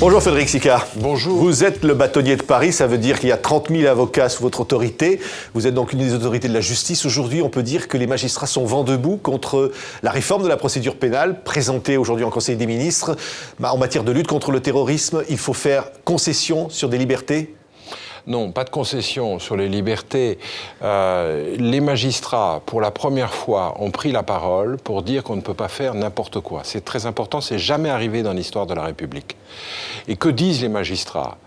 Bonjour Frédéric Sicard. Bonjour. Vous êtes le bâtonnier de Paris, ça veut dire qu'il y a 30 000 avocats sous votre autorité. Vous êtes donc une des autorités de la justice. Aujourd'hui, on peut dire que les magistrats sont vent debout contre la réforme de la procédure pénale présentée aujourd'hui en Conseil des ministres. En matière de lutte contre le terrorisme, il faut faire concession sur des libertés ? Non, pas de concession sur les libertés. Les magistrats, pour la première fois, ont pris la parole pour dire qu'on ne peut pas faire n'importe quoi. C'est très important, c'est jamais arrivé dans l'histoire de la République. Et que disent les magistrats ?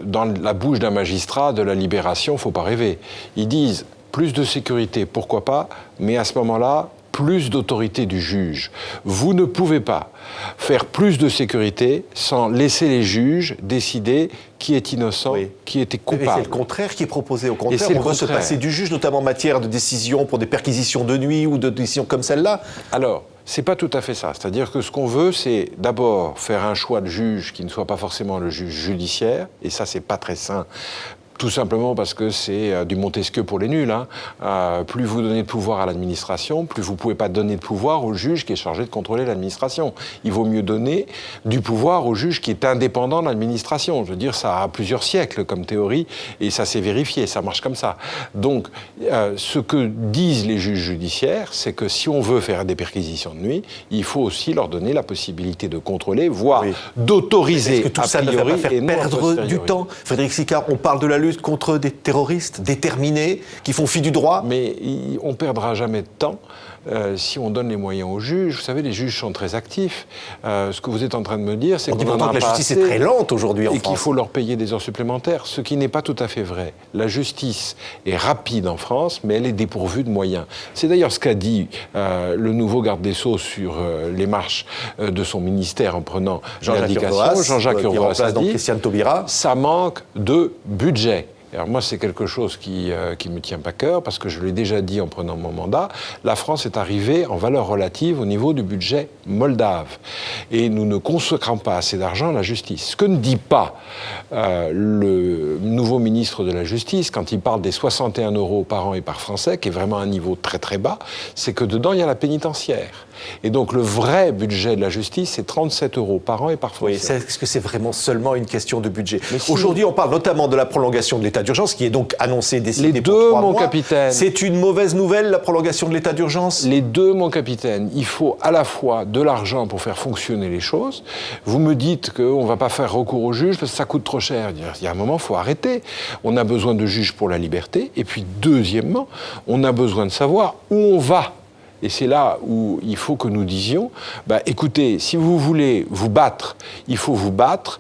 Dans la bouche d'un magistrat, de la libération, faut pas rêver. Ils disent plus de sécurité, pourquoi pas, mais à ce moment-là, plus d'autorité du juge. Vous ne pouvez pas faire plus de sécurité sans laisser les juges décider qui est innocent, qui est coupable. Mais c'est le contraire qui est proposé. Au contraire, on veut se passer du juge, notamment en matière de décision pour des perquisitions de nuit ou de décisions comme celle-là. Alors, c'est pas tout à fait ça. C'est-à-dire que ce qu'on veut, c'est d'abord faire un choix de juge qui ne soit pas forcément le juge judiciaire, et ça, c'est pas très sain. Tout simplement parce que c'est du Montesquieu pour les nuls. Plus vous donnez de pouvoir à l'administration, plus vous ne pouvez pas donner de pouvoir au juge qui est chargé de contrôler l'administration. Il vaut mieux donner du pouvoir au juge qui est indépendant de l'administration. Je veux dire, ça a plusieurs siècles comme théorie et ça s'est vérifié, ça marche comme ça. Donc, ce que disent les juges judiciaires, c'est que si on veut faire des perquisitions de nuit, il faut aussi leur donner la possibilité de contrôler, voire d'autoriser. Est-ce que tout ça ne va pas faire perdre du temps ? Frédéric Sicard, on parle de la lutte contre des terroristes déterminés, qui font fi du droit. Mais on ne perdra jamais de temps si on donne les moyens aux juges. Vous savez, les juges sont très actifs. Ce que vous êtes en train de me dire, c'est qu'on en a que la justice est très lente aujourd'hui en France. Et qu'il faut leur payer des heures supplémentaires, ce qui n'est pas tout à fait vrai. La justice est rapide en France, mais elle est dépourvue de moyens. C'est d'ailleurs ce qu'a dit le nouveau garde des Sceaux sur les marches de son ministère en prenant l'indication. Jean-Jacques Urvoas a dit, Christiane Taubira. Ça manque de budget. Alors moi, c'est quelque chose qui me tient pas cœur, parce que je l'ai déjà dit en prenant mon mandat, la France est arrivée en valeur relative au niveau du budget moldave. Et nous ne consacrons pas assez d'argent à la justice. Ce que ne dit pas le nouveau ministre de la Justice, quand il parle des 61 € par an et par Français, qui est vraiment un niveau très très bas, c'est que dedans, il y a la pénitentiaire. Et donc le vrai budget de la justice, c'est 37 € par an et par Français. Oui, est-ce que c'est vraiment seulement une question de budget ? Aujourd'hui, on parle notamment de la prolongation de l'état d'urgence, qui est donc annoncée, décidée pour 3 mois. Les deux, mon capitaine. C'est une mauvaise nouvelle, la prolongation de l'état d'urgence ? Les deux, mon capitaine. Il faut à la fois de l'argent pour faire fonctionner les choses. Vous me dites qu'on ne va pas faire recours aux juges parce que ça coûte trop cher. Il y a un moment, il faut arrêter. On a besoin de juges pour la liberté. Et puis, deuxièmement, on a besoin de savoir où on va. Et c'est là où il faut que nous disions, écoutez, si vous voulez vous battre, il faut vous battre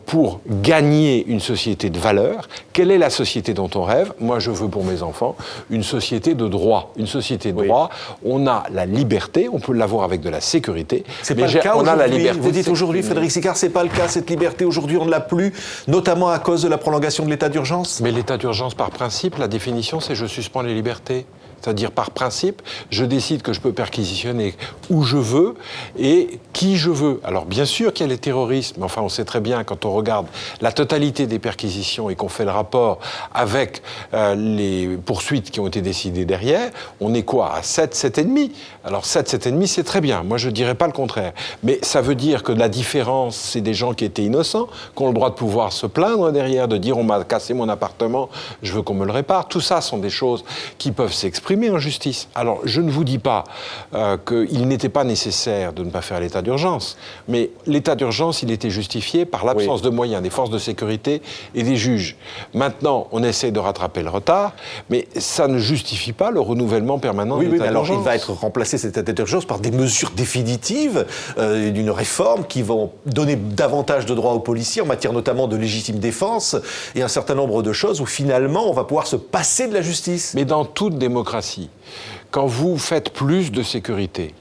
pour gagner une société de valeurs. Quelle est la société dont on rêve ? Moi, je veux pour mes enfants une société de droit. Une société de droit, on a la liberté, on peut l'avoir avec de la sécurité. C'est pas le cas aujourd'hui. On a la liberté. Vous dites aujourd'hui, Frédéric Sicard, c'est pas le cas, cette liberté. Aujourd'hui, on ne l'a plus, notamment à cause de la prolongation de l'état d'urgence. Mais l'état d'urgence, par principe, la définition, c'est je suspends les libertés. C'est-à-dire, par principe, je décide que je peux perquisitionner où je veux et qui je veux. Alors, bien sûr qu'il y a les terroristes, mais enfin, on sait très bien, quand on regarde la totalité des perquisitions et qu'on fait le rapport avec les poursuites qui ont été décidées derrière, on est quoi ? À 7, 7,5 ? Alors, 7, 7,5, c'est très bien. Moi, je ne dirais pas le contraire. Mais ça veut dire que la différence, c'est des gens qui étaient innocents, qui ont le droit de pouvoir se plaindre derrière, de dire « on m'a cassé mon appartement, je veux qu'on me le répare ». Tout ça sont des choses qui peuvent s'exprimer en justice. Alors, je ne vous dis pas qu'il n'était pas nécessaire de ne pas faire l'état d'urgence, mais l'état d'urgence, il était justifié par l'absence de moyens des forces de sécurité et des juges. Maintenant, on essaie de rattraper le retard, mais ça ne justifie pas le renouvellement permanent de l'état d'urgence. Alors, il va être remplacé, cet état d'urgence, par des mesures définitives d'une réforme qui vont donner davantage de droits aux policiers, en matière notamment de légitime défense, et un certain nombre de choses où finalement, on va pouvoir se passer de la justice. Mais dans toute démocratie, quand vous faites plus de sécurité,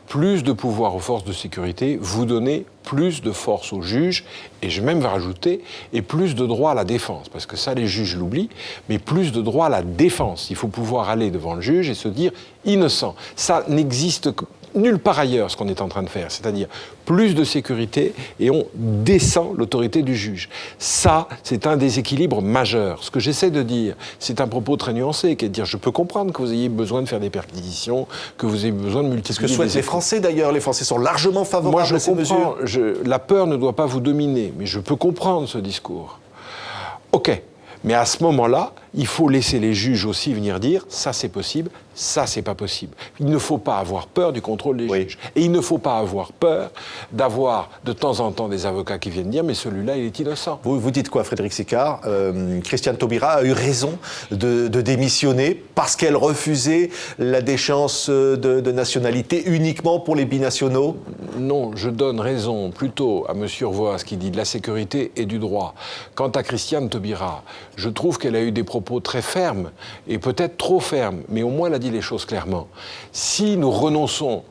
plus de pouvoir aux forces de sécurité, vous donnez plus de force aux juges, et je vais même rajouter, et plus de droit à la défense, parce que ça, les juges l'oublient, mais plus de droit à la défense. Il faut pouvoir aller devant le juge et se dire innocent. Ça n'existe nulle part ailleurs ce qu'on est en train de faire, c'est-à-dire plus de sécurité et on descend l'autorité du juge. Ça, c'est un déséquilibre majeur. Ce que j'essaie de dire, c'est un propos très nuancé, qui est de dire je peux comprendre que vous ayez besoin de faire des perquisitions, que vous ayez besoin de multiplier... C'est ce que souhaitent les Français d'ailleurs. Les Français sont largement favorables à ces mesures. La peur ne doit pas vous dominer, mais je peux comprendre ce discours. OK. Mais à ce moment-là, il faut laisser les juges aussi venir dire ça c'est possible, ça c'est pas possible. Il ne faut pas avoir peur du contrôle des juges. Et il ne faut pas avoir peur d'avoir de temps en temps des avocats qui viennent dire mais celui-là il est innocent. Vous dites quoi, Frédéric Sicard? Christiane Taubira a eu raison de démissionner parce qu'elle refusait la déchéance de nationalité uniquement pour les binationaux? Non, je donne raison plutôt à M. Urvoas qui dit de la sécurité et du droit. Quant à Christiane Taubira, je trouve qu'elle a eu des propos très fermes, et peut-être trop fermes, mais au moins elle a dit les choses clairement. Si nous renonçons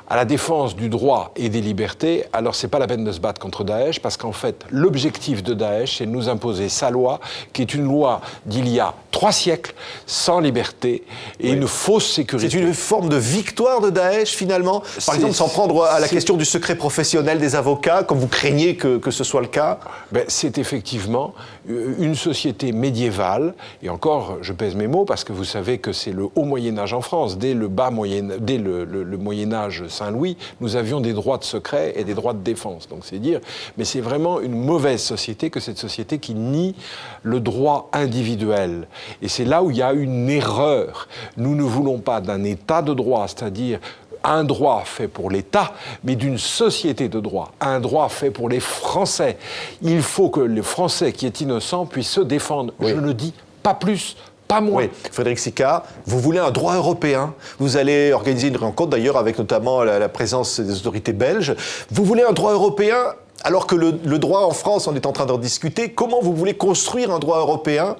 à la défense du droit et des libertés, alors c'est pas la peine de se battre contre Daesh, parce qu'en fait, l'objectif de Daesh, c'est de nous imposer sa loi, qui est une loi d'il y a 3 siècles, sans liberté, et une fausse sécurité. C'est une forme de victoire de Daesh, finalement? Par exemple, sans prendre à la question du secret professionnel des avocats, comme vous craignez que ce soit le cas? C'est effectivement une société médiévale, et encore, je pèse mes mots, parce que vous savez que c'est le haut Moyen-Âge en France. Dès le Moyen-Âge Saint-Louis, nous avions des droits de secret et des droits de défense. Donc c'est dire, mais c'est vraiment une mauvaise société que cette société qui nie le droit individuel. Et c'est là où il y a une erreur. Nous ne voulons pas d'un État de droit, c'est-à-dire un droit fait pour l'État, mais d'une société de droit, un droit fait pour les Français. Il faut que le Français qui est innocent puisse se défendre. Je ne dis pas plus, pas moins. Oui, Frédéric Sicard, vous voulez un droit européen. Vous allez organiser une rencontre d'ailleurs avec notamment la présence des autorités belges. Vous voulez un droit européen alors que le droit en France, on est en train d'en discuter. Comment vous voulez construire un droit européen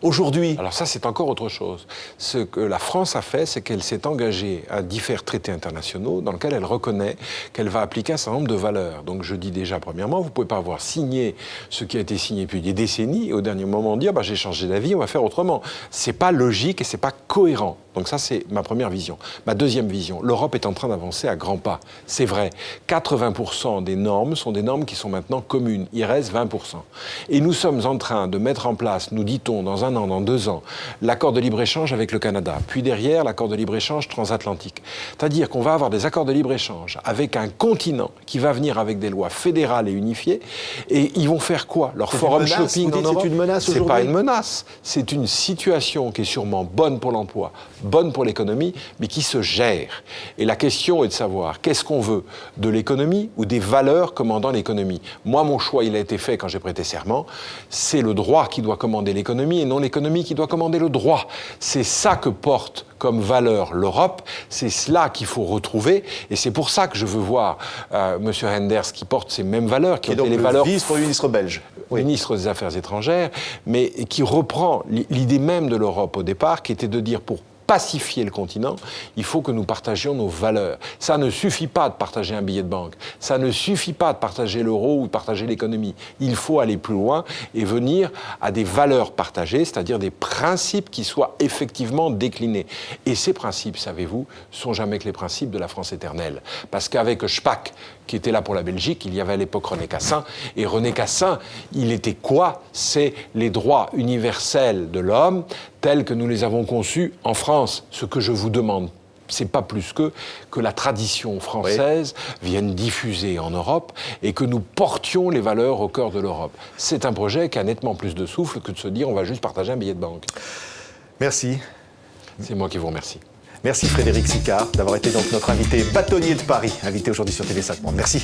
aujourd'hui? Alors ça, c'est encore autre chose. Ce que la France a fait, c'est qu'elle s'est engagée à différents traités internationaux dans lesquels elle reconnaît qu'elle va appliquer un certain nombre de valeurs. Donc je dis déjà, premièrement, vous ne pouvez pas avoir signé ce qui a été signé depuis des décennies et au dernier moment dire j'ai changé d'avis, on va faire autrement. C'est pas logique et c'est pas cohérent. Donc ça, c'est ma première vision. Ma deuxième vision, l'Europe est en train d'avancer à grands pas. C'est vrai, 80% des normes sont des normes qui sont maintenant communes. Il reste 20%. Et nous sommes en train de mettre en place, nous dit-on, dans un an, dans 2 ans, l'accord de libre-échange avec le Canada, puis derrière l'accord de libre-échange transatlantique. C'est-à-dire qu'on va avoir des accords de libre-échange avec un continent qui va venir avec des lois fédérales et unifiées, et ils vont faire quoi? Leur forum shopping en Europe? C'est une menace aujourd'hui? C'est pas une menace, c'est une situation qui est sûrement bonne pour l'emploi, bonne pour l'économie, mais qui se gère. Et la question est de savoir, qu'est-ce qu'on veut? De l'économie ou des valeurs commandant l'économie? Moi, mon choix, il a été fait quand j'ai prêté serment, c'est le droit qui doit commander l'économie et non l'économie qui doit commander le droit. C'est ça que porte comme valeur l'Europe, c'est cela qu'il faut retrouver, et c'est pour ça que je veux voir M. Renders qui porte ces mêmes valeurs, qui ont les valeurs... Vice-premier ministre belge. Ministre des Affaires étrangères, mais qui reprend l'idée même de l'Europe au départ, qui était de dire pour pacifier le continent, il faut que nous partagions nos valeurs. Ça ne suffit pas de partager un billet de banque, ça ne suffit pas de partager l'euro ou de partager l'économie. Il faut aller plus loin et venir à des valeurs partagées, c'est-à-dire des principes qui soient effectivement déclinés. Et ces principes, savez-vous, sont jamais que les principes de la France éternelle. Parce qu'avec Spaak, qui était là pour la Belgique, il y avait à l'époque René Cassin, et René Cassin, il était quoi? C'est les droits universels de l'homme tels que nous les avons conçus en France. Ce que je vous demande, c'est pas plus que la tradition française vienne diffuser en Europe et que nous portions les valeurs au cœur de l'Europe. C'est un projet qui a nettement plus de souffle que de se dire on va juste partager un billet de banque. Merci. C'est moi qui vous remercie. Merci Frédéric Sicard d'avoir été donc notre invité bâtonnier de Paris, invité aujourd'hui sur TV5 Monde. Merci.